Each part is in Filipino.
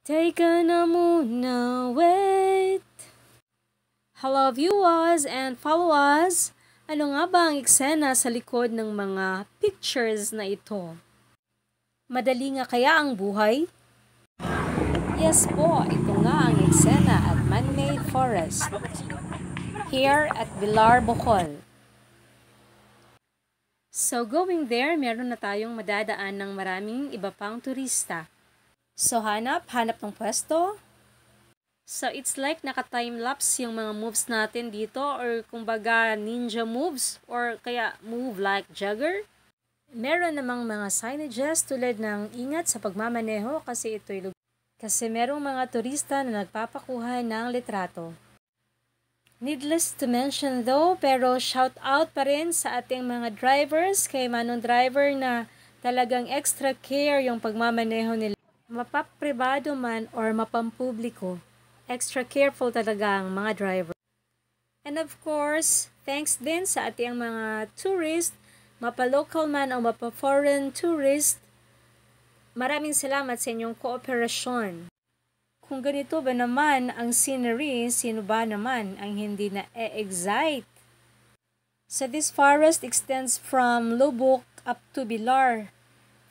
Teka na muna, wait. Hello viewers and followers! Ano nga ba ang eksena sa likod ng mga pictures na ito? Madali nga kaya ang buhay? Yes po, ito nga ang eksena at man-made forest. Here at Vilar, Bohol. So going there, meron na tayong madadaan ng maraming iba pang turista. So hanap ng pwesto. So it's like naka-time-lapse yung mga moves natin dito or kumbaga ninja moves or kaya move like jogger. Meron namang mga signages tulad ng ingat sa pagmamaneho kasi ito'y lugar. Kasi merong mga turista na nagpapakuha ng litrato. Needless to mention though, pero shout out pa rin sa ating mga drivers kay manong driver na talagang extra care yung pagmamaneho nila. Mapapribado man or mapampubliko, extra careful talaga ang mga driver. And of course, thanks din sa ating mga tourist, mapa-local man o mapa-foreign tourist, maraming salamat sa inyong kooperasyon. Kung ganito ba naman ang scenery, sino ba naman ang hindi na e-excite? So this forest extends from Lubuk up to Vilar.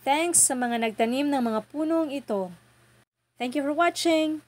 Thanks sa mga nagtanim ng mga punong ito. Thank you for watching!